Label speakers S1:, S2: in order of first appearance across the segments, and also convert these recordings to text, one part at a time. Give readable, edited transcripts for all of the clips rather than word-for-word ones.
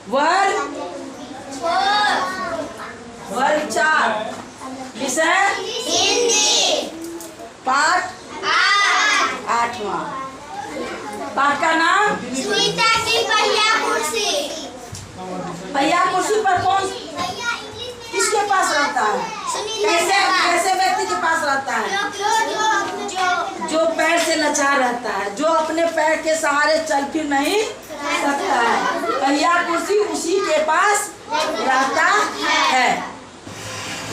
S1: वर्ग 4। विषय
S2: हिंदी।
S1: पाठ 8वां। पाठ का नाम
S2: सुनीता की पहिया कुर्सी।
S1: पहिया कुर्सी पर कौन किसके पास रहता है? कैसे व्यक्ति के पास रहता है? जो पैर से लाचार रहता है, जो अपने पैर के सहारे चल फिर नहीं सकता है, पहिया कुर्सी उसी के पास रहता है।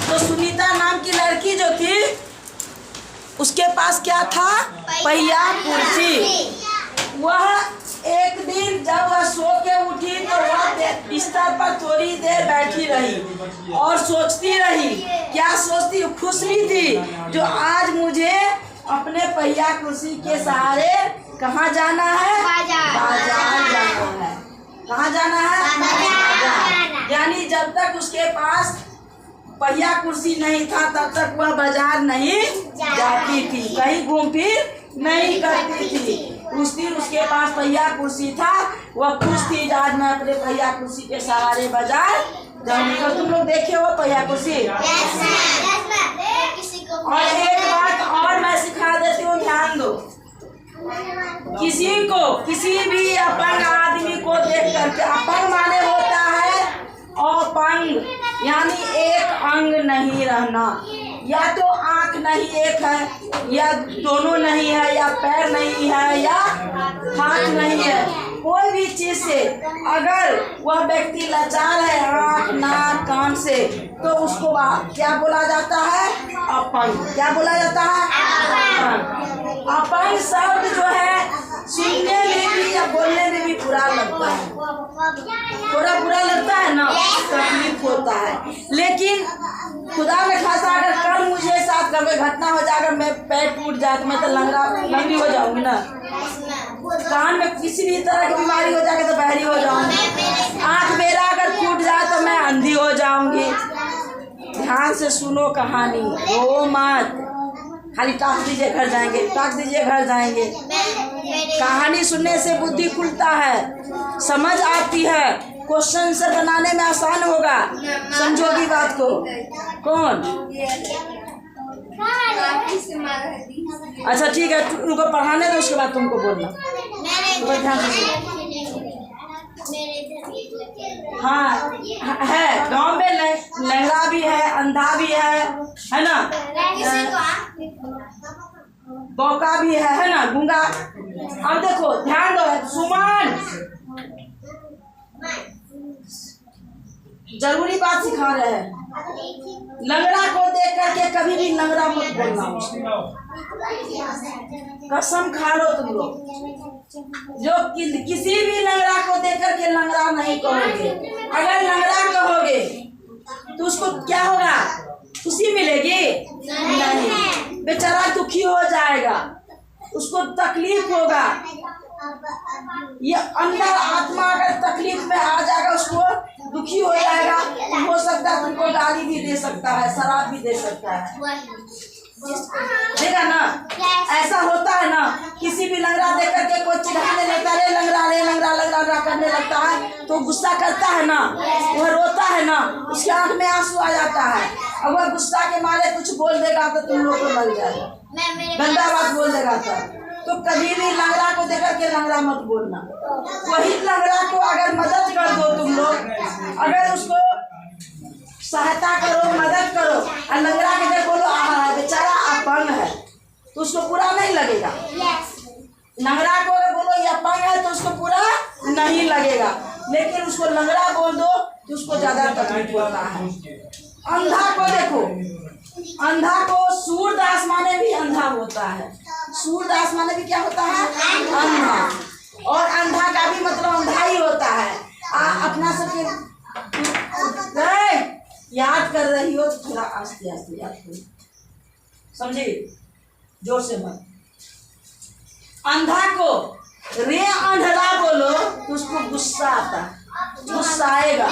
S1: तो सुनीता नाम की लड़की जो थी उसके पास क्या था? पहिया कुर्सी। वह एक दिन जब वह सो के उठी तो वह बिस्तर पर थोड़ी देर बैठी रही और सोचती रही। क्या सोचती? खुश भी थी जो आज मुझे अपने पहिया कुर्सी के सहारे कहाँ जाना है? बाजार जाना है। कहाँ जाना है? बाजार। यानी जब तक उसके पास पहिया कुर्सी नहीं था तब तक वह बाजार नहीं जाती थी, कहीं घूम फिर नहीं करती थी। उस दिन उसके पास पहिया कुर्सी था, वह खुश थी आज मैं अपने पहिया कुर्सी के सहारे बाजार जाऊंगी। तो तुम लोग देखे हो पहिया कुर्सी? और एक बात और मैं सिखा देती हूँ, ध्यान दो। किसी भी अपंग आदमी को देख करके, अपंग माने होता है अपंग, यानी एक अंग नहीं रहना। या तो आंख नहीं एक है, या दोनों नहीं है, या पैर नहीं है, या हाथ नहीं है, कोई भी चीज से अगर वह व्यक्ति लाचार है आंख नाक कान से, तो उसको क्या बोला जाता है? अपंग। क्या बोला जाता है? अपंग। अपंग शब्द जो है सुनने में भी या बोलने में भी बुरा लगता है, थोड़ा बुरा लगता है ना, तकलीफ होता है। लेकिन खुदा ने खासा अगर कल मुझे साथ कभी घटना हो जाए, अगर मैं पैर टूट जाए तो मैं तो लंगड़ी हो जाऊंगी ना, कान में किसी भी तरह की बीमारी हो जाएगी तो बहरी हो जाऊंगी, आंख मेरा अगर फूट जाए तो मैं अंधी हो जाऊंगी। ध्यान से सुनो कहानी, रो मत, खाली टाक दीजिए घर जाएंगे, टाक दीजिए घर जाएंगे। कहानी सुनने से बुद्धि खुलता है, समझ आती है, क्वेश्चन आंसर बनाने में आसान होगा। समझोगी बात को? कौन? अच्छा ठीक है, उनको पढ़ाने दो, उसके बाद तुमको बोलना। तो ध्यान से हाँ है, गांव में लंगड़ा भी है, अंधा भी है ना, बौका भी है ना, गूंगा। अब देखो ध्यान दो, सुमन जरूरी बात सिखा रहे हैं। लंगड़ा को देख करके कभी भी लंगड़ा मत बोलना, कसम खा लो तुम लोग। जो किसी भी लंगड़ा को देख करके लंगड़ा नहीं कहोगे। अगर लंगड़ा कहोगे तो उसको क्या होगा? खुशी मिलेगी? नहीं, बेचारा दुखी हो जाएगा, उसको तकलीफ होगा। ये अंदर आत्मा अगर तकलीफ में आ जाएगा, उसको दुखी हो जाएगा, हो सकता है तुमको गाली भी दे सकता है, शराब भी दे सकता है, देखा ना? ऐसा होता है ना, किसी भी लंगड़ा देख करके कोई चिढ़ाने लगता है, रे लंगड़ा करने लगता है, तो गुस्सा करता है ना, वह रोता है ना, उसकी आंख में आंसू आ जाता है। अब वह गुस्सा के मारे कुछ बोल देगा तो तुम लोग को लग जाएगा, गंदा बात बोल देगा तो कभी भी लंगड़ा को देख करके लंगड़ा मत बोलना। वही लंगड़ा को अगर मदद कर दो तुम लोग, अगर उसको सहायता करो, मदद करो, और लंगड़ा के देख बोलो बेचारा अपंग है, तो उसको बुरा नहीं लगेगा। लंगड़ा को अगर बोलो ये अपंग है तो उसको बुरा नहीं लगेगा, लेकिन उसको लंगड़ा बोल दो तो उसको ज्यादा तकलीफ होता है। अंधा को देखो, अंधा को सूरदास माने भी अंधा होता है। सूरदास माने भी क्या होता है? अंधा। और अंधा का भी मतलब अंधा ही होता है। अपना सबके याद कर रही हो तो थोड़ा आस्ते आस्ते याद करो, समझे? जोर से मत। अंधा को रे अंधड़ा बोलो तो उसको गुस्सा आता है, गुस्सा आएगा,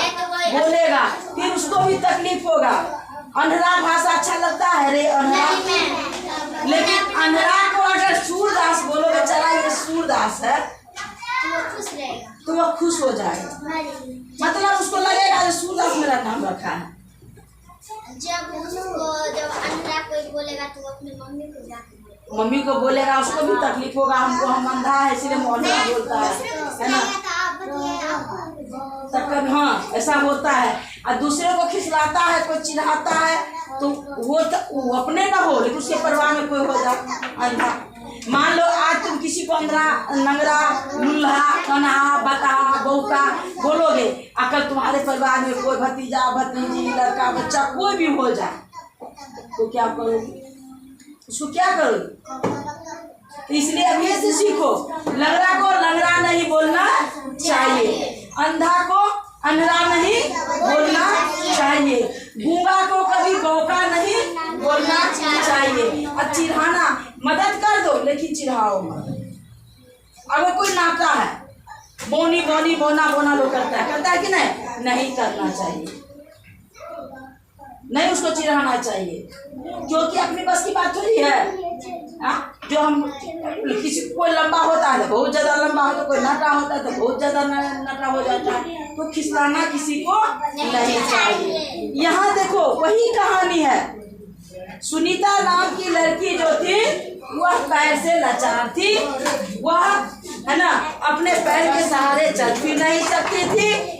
S1: बोलेगा, फिर उसको भी तकलीफ होगा। अंधड़ा भाषा अच्छा लगता है, रे अंधड़ा। लेकिन अंधड़ा को अगर सूरदास बोलो, बेचारा ये सूरदास है,
S2: वो खुश रहेगा।
S1: तो वह खुश हो जाएगा। मतलब उसको लगेगा कि सूरज मेरा नाम रखा है।
S2: जब अंधा कोई बोलेगा तो वो अपनी मम्मी को जाके बोलेगा।
S1: मम्मी को बोलेगा, उसको भी तकलीफ होगा, हमको हम अंधा है इसलिए मोहल्ला बोलता है ना। तब हाँ ऐसा होता है। और दूसरे को खिसलाता है, कोई चिढ़ाता है तो वो अपने ना हो लेकिन उसके परिवार में कोई हो जाए अंधा। मान लो आज तुम किसी को अंधरा, नंगरा, लुल्हा, कन्हा, बता, बौका बोलोगे, अगर तुम्हारे परिवार में कोई भतीजा, भतीजी, लड़का, बच्चा कोई भी हो जाए तो क्या करोगे? उसको क्या करोगे? इसलिए अभी से सीखो, लंगड़ा को लंगड़ा नहीं बोलना चाहिए, अंधा को अंधरा नहीं बोलना चाहिए, गूंगा को कभी गौका नहीं बोलना चाहिए। और चिढ़ाना मदद कर दो लेकिन चिढ़ाओ मत। अगर कोई नाता है, बोनी बोनी बोना बोना लोग करता है कि नहीं करना चाहिए, नहीं उसको चिढ़ाना चाहिए, क्योंकि अपनी बस की बात थोड़ी है। जो हम किसी कोई लंबा होता है तो बहुत ज्यादा लंबा होता है, कोई नटा होता है तो बहुत ज्यादा नटा हो जाता है, तो खिसलाना किसी को नहीं चाहिए। यहाँ देखो वही कहानी है। सुनीता नाम की लड़की जो थी वह पैर से लाचार थी, वह है ना अपने पैर के सहारे चल भी नहीं सकती थी।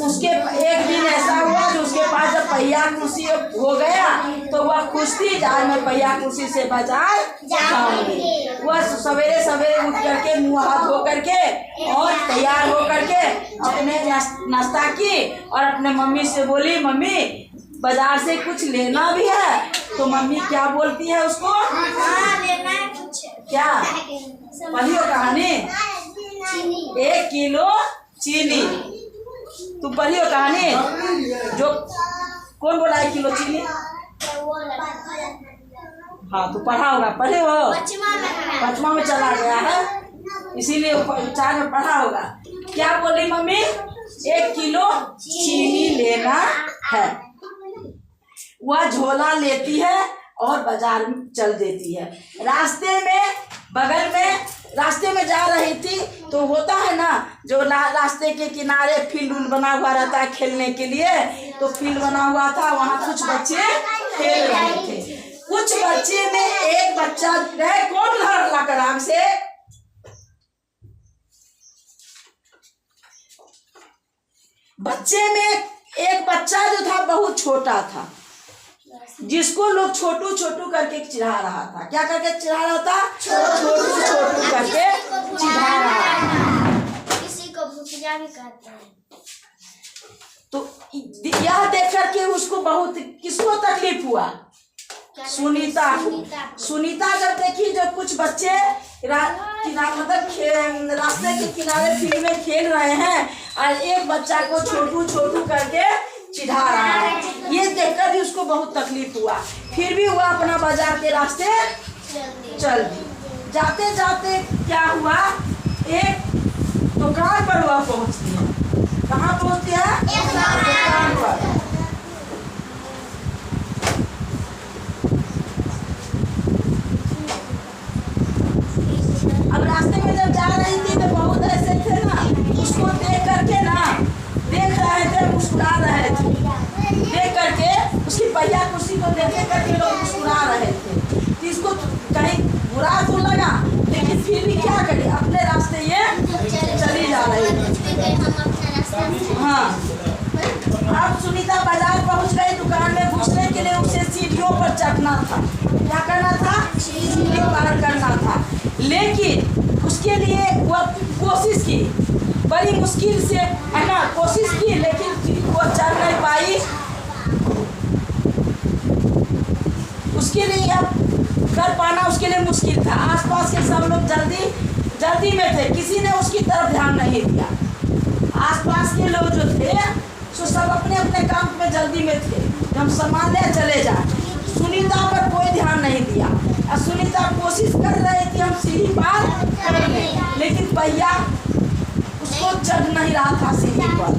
S1: उसके एक दिन ऐसा हुआ जो उसके पास जब पहिया कुर्सी हो गया तो वह खुश थी, आज मैं पहिया कुर्सी से बाजार जाऊंगी। वह सवेरे सवेरे उठ करके मुँह हाथ धो करके और तैयार हो करके अपने नाश्ता की और अपने मम्मी से बोली, मम्मी बाजार से कुछ लेना भी है। तो मम्मी क्या बोलती है उसको?
S2: लेना है कुछ।
S1: क्या पढ़ियो कहानी? 1 किलो चीनी। तू पढ़ियो कहानी? जो कौन बोला 1 किलो चीनी? हाँ तू पढ़ा होगा, पढ़े हो? 5वां में चला गया है इसीलिए 4 में पढ़ा होगा। क्या बोली मम्मी? 1 किलो चीनी लेना है। वह झोला लेती है और बाजार में चल देती है। रास्ते में बगल में रास्ते में जा रही थी तो होता है ना जो रास्ते के किनारे फील्ड बना हुआ रहता है खेलने के लिए, तो फील्ड बना हुआ था, वहाँ कुछ बच्चे खेल रहे थे। कुछ बच्चे में एक बच्चा है, कौन लड़ कर आग से? बच्चे में एक बच्चा जो था बहुत छोटा था, जिसको लोग छोटू छोटू करके चिढ़ा रहा था। क्या करके चिढ़ा रहा था? छोटू छोटू करके चिढ़ा रहा था।
S2: किसी को भूतिया भी कहते हैं।
S1: तो यह देख करके उसको बहुत, किसको तकलीफ हुआ? सुनीता को। सुनीता जब देखी जब कुछ बच्चे मतलब रास्ते के किनारे फील्ड में खेल रहे हैं और एक बच्चा को छोटू छोटू करके चिढ़ा रहा है, ये देखकर भी उसको बहुत तकलीफ हुआ। फिर भी वह अपना बाजार के रास्ते चल दी। जाते जाते क्या हुआ, एक दुकान पर वह पहुंचती है। कहाँ पहुंचती है? दुकान पर। अब रास्ते में जब जा रही थी तो बहुत ऐसे थे ना, उसको देख करके ना देख रहे थे, मुस्कुरा रहे थे। देख करके उसकी पहिया कुर्सी को देख करके लोग मुस्कुरा रहे थे। इसको कहीं बुरा तो लगा लेकिन फिर भी क्या करे, अपने रास्ते ये चली जा रही है। हाँ अब सुनीता बाजार पहुंच गई। दुकान में घुसने के लिए उसे सीढ़ियों पर चढ़ना था। क्या करना था? सीढ़ी पार करना था। लेकिन उसके लिए वह कोशिश की, बड़ी मुश्किल से है ना कोशिश की, लेकिन वो चढ़ नहीं पाई। उसके लिए अब कर पाना उसके लिए मुश्किल था। आसपास के सब लोग जल्दी में थे, किसी ने उसकी तरफ ध्यान नहीं दिया। आसपास के लोग जो थे सो सब अपने अपने काम में जल्दी में थे, हम सामान ले चले जाए। सुनीता पर कोई ध्यान नहीं दिया और सुनीता कोशिश कर रही थी हम सीढ़ी पार कर लें, लेकिन पहिया उसको चढ़ नहीं रहा था सीढ़ी पर।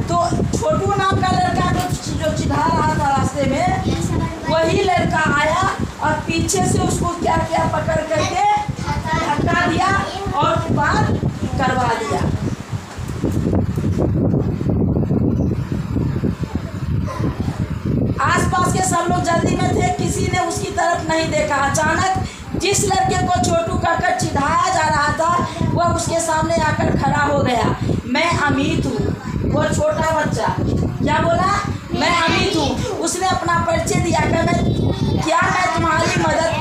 S1: तो छोटू नाम का लड़का जो चिढ़ा रहा था रास्ते में, वही लड़का आया और पीछे से उसको क्या क्या पकड़ करके धक्का दिया और पार करवा दिया। जल्दी में थे, किसी ने उसकी तरफ नहीं देखा। अचानक जिस लड़के को छोटू कहकर चिढ़ाया जा रहा था वह उसके सामने आकर खड़ा हो गया। मैं अमित हूँ। वो छोटा बच्चा क्या बोला? मैं अमित हूँ। उसने अपना परिचय दिया कि क्या मैं तुम्हारी मदद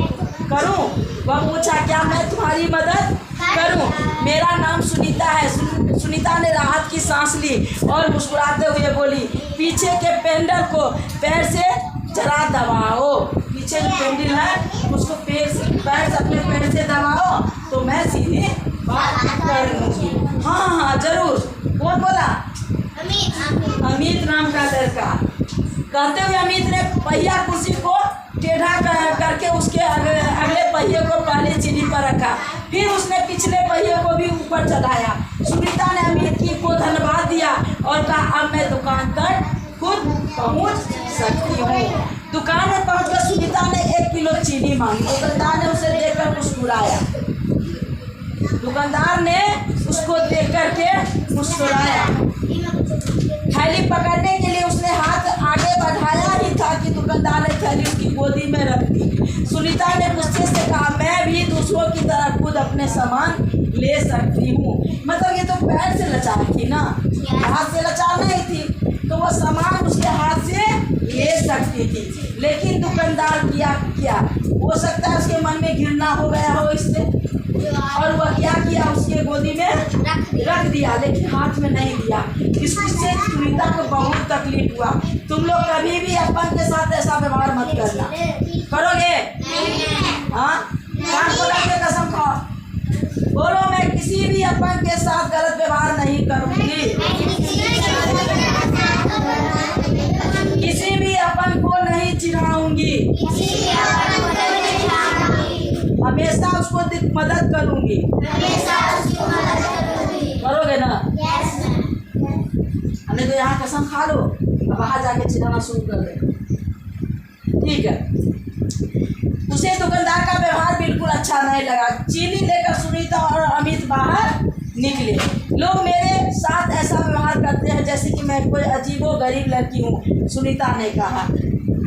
S1: करूँ? वह पूछा क्या मैं तुम्हारी मदद करूँ? मेरा नाम सुनीता है। सुनीता ने राहत की सांस ली और मुस्कुराते हुए बोली, पीछे के पेंडल को पैर से जरा दबाओ। पीछे जो पेंडल है उसको पैर से अपने पैर से दबाओ तो मैं सीधी बात कर लूँगी। हाँ हाँ जरूर। कौन बोला? अमित नाम का लड़का। कहते हुए अमित ने पहिया कुर्सी को टेढ़ा करके उसके अगले पहिए को पहले सीढ़ी पर रखा, फिर उसने पिछले पहिए को भी ऊपर चढ़ाया। सुनीता ने अमित को धन्यवाद दिया और कहा अब मैं दुकान तक खुद पहुंच सकती हूँ। दुकान में पहुंचकर सुनीता ने 1 किलो चीनी मांगी। दुकानदार ने उसे देखकर मुस्कुराया। दुकानदार ने उसको देख करके मुस्कुराया। थैली पकड़ने के लिए उसने हाथ आगे बढ़ाया ही था कि दुकानदार ने थैली उसकी गोदी में रख दी। सुनीता ने गुस्से से कहा, मैं भी दूसरों की तरह खुद अपने सामान ले सकती हूँ। मतलब ये तो पैर से लाचार थी ना, हाथ से लाचार नहीं थी, तो वह सामान उसके हाथ से ले सकती थी। लेकिन दुकानदार क्या हो सकता है उसके मन में घृणा हो गया हो इससे, और वह क्या किया, उसके गोदी में रख दिया, लेकिन हाथ में नहीं दिया। इससे सुनीता को बहुत तकलीफ हुआ। तुम लोग कभी भी अपन के साथ ऐसा व्यवहार मत करना। करोगे? हाँ, कान खोल के कसम खाओ, बोलो मैं किसी भी अपन के साथ गलत व्यवहार नहीं करूँगी। किसी भी अपन को नहीं चिढ़ाऊंगी, हमेशा उसको मदद करूंगी। करोगे ना? हमें तो यहाँ कसम खा लो, बाहर जाके चिढ़ाना शुरू कर दे। ठीक है। उसे दुकानदार का व्यवहार बिल्कुल अच्छा नहीं लगा। चीनी लेकर सुनीता और अमित बाहर निकले। लोग मेरे साथ ऐसा व्यवहार करते हैं जैसे कि मैं कोई अजीबो गरीब लड़की हूँ, सुनीता ने कहा।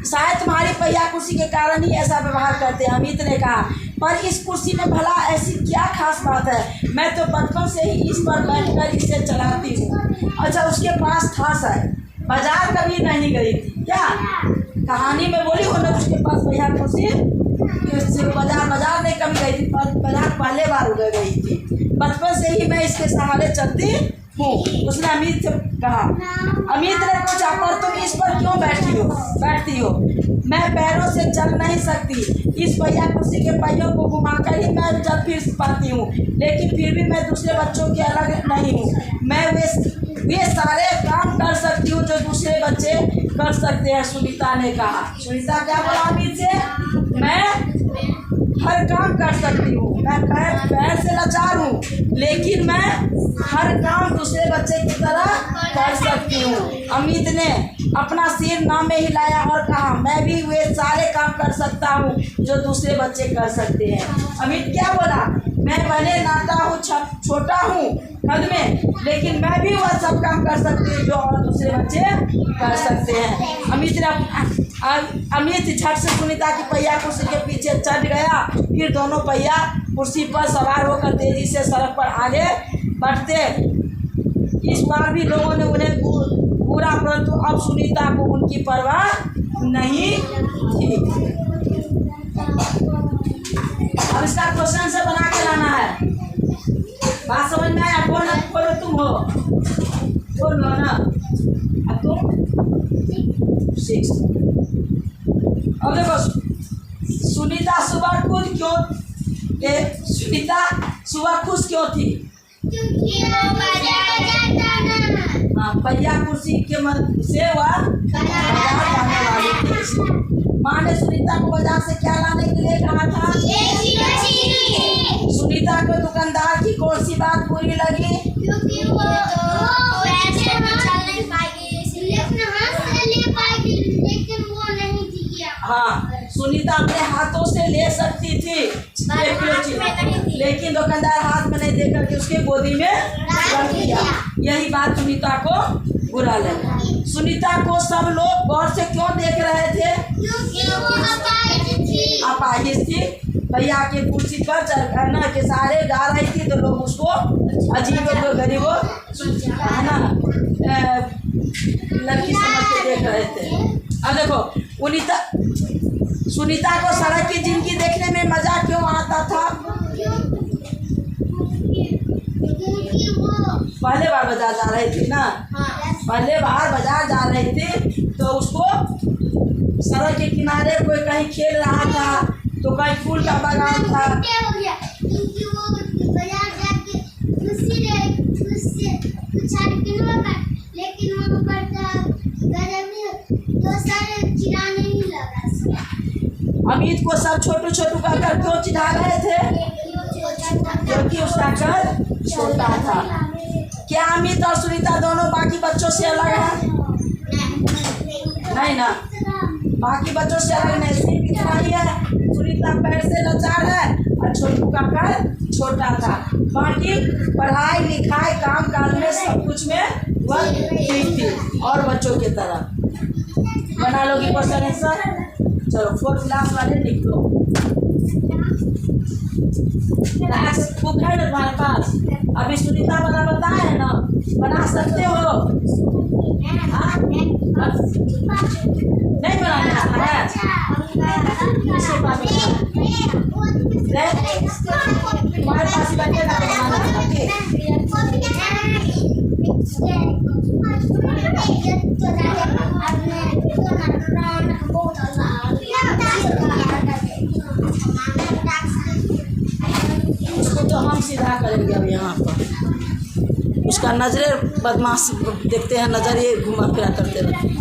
S1: शायद तुम्हारी पहिया कुर्सी के कारण ही ऐसा व्यवहार करते हैं, अमित ने कहा। पर इस कुर्सी में भला ऐसी क्या खास बात है? मैं तो बचपन से ही इस पर बैठकर इसे चलाती हूँ। अच्छा, उसके पास था शायद, बाजार कभी नहीं गई थी क्या? कहानी में बोली हो ना, उसके पास पहिया कुर्सी, बाजार नहीं कभी गई थी, बाजार पहले बार उधर गई थी। बचपन से ही मैं इसके सहारे चलती हूँ, उसने अमित से कहा। अमित ने पूछा, पर तुम इस पर क्यों बैठती हो? मैं पैरों से चल नहीं सकती, इस पहिया कुर्सी के पहियों को घुमाकर ही मैं चल फिर पाती हूँ, लेकिन फिर भी मैं दूसरे बच्चों के अलग नहीं हूँ। मैं वे सारे काम कर सकती हूँ जो दूसरे बच्चे कर सकते हैं, सुनीता ने कहा। सुनीता क्या बोला अमित से? मैं हर काम कर सकती हूँ, मैं पैर से लाचार हूँ, लेकिन मैं हर काम दूसरे बच्चे की तरह कर सकती हूँ। अमित ने अपना सिर नाम में हिलाया और कहा, मैं भी वे सारे काम कर सकता हूँ जो दूसरे बच्चे कर सकते हैं। अमित क्या बोला? मैं भले नाटा हूँ, छोटा हूँ कद में, लेकिन मैं भी वह सब काम कर सकती हूँ जो और दूसरे बच्चे कर सकते हैं। अमित झट से सुनीता की पहिया कुर्सी के पीछे चढ़ गया। फिर दोनों पहिया कुर्सी पर सवार होकर तेजी से सड़क पर आगे बढ़ते। इस बार भी लोगों ने उन्हें पूरा, परंतु अब सुनीता को उनकी परवाह नहीं थी। अब इसका क्वेश्चन से बना के लाना है। बात समझ में आया? कौन बोलो? तुम हो, बोल लो ना। अब तुम 6। अब देखो, सुनीता सुबह खुश क्यों थी? हाँ, पहिया कुर्सी के से वह बाजार जाने वाली थी। माँ ने सुनीता को बाजार से क्या लाने के लिए कहा था? सुनीता को दुकानदार की कौन सी बात बुरी लगी?
S2: क्योंकि वो पैसे चल नहीं पाएगी, इसलिए अपने हाथ से ले पाएगी, लेकिन वो नहीं दिया।
S1: हाँ, सुनीता अपने हाथों से ले सकती थी, लेकिन दुकानदार हाथ में नहीं देकर के उसके गोदी में रख दिया। यही बात सुनीता को बुरा लगा। सुनीता को सब लोग गौर से क्यों देख रहे थे?
S2: क्योंकि वो अपाहिज थी।
S1: अपाहिज थी, भैया के कुर्सी पर चढ़ना के सारे गा रही थी तो लोग उसको अजीबो गरीबो है ना लड़की समझ के देख रहे थे। अब देखो सुनीता को सड़क की जिंदगी देखने में मजा क्यों आता था?
S2: क्योंकि वो
S1: पहले बार बाजार जा रही थी ना, पहले बार बाजार जा रही थी तो उसको सड़क के किनारे कोई कहीं खेल रहा था तो कहीं फूल का बागान था।
S2: हो गया क्योंकि वो बाजार जाके उससे कुछ किनवा का, लेकिन वहाँ पर गर्मी तो सारे चिढ़ाने ही लगा।
S1: अमित को सब छोटू छोटू का कर क्यों चिढ़ा रहे थे? क्योंकि उसका घर छोटा था। क्या अमित और सुनीता दोनों बाकी बच्चों से अलग है? नहीं ना, बाकी बच्चों से अलग नहीं, सिर्फ इतना ही है सुनीता पैर से लाचार है और छोटू का घर छोटा था। बाकी पढ़ाई लिखाई काम काज में सब कुछ में वह ठीक थी और बच्चों की तरह। बना लोगी क्वेश्चन आंसर? चलो 4th क्लास वाले लिख लो। बुक है ना तुम्हारे पास? अभी सुनीता वाला बताया है ना, बना सकते हो? हाँ? नहीं बनाना है? किसके पास तुम्हारे पास ही बच्चे का बनाना उसको तो हम सीधा करेंगे अब यहाँ पर। उसका नजरे बदमाश देखते हैं, नजर ये घुमा फिरा करते रहते हैं।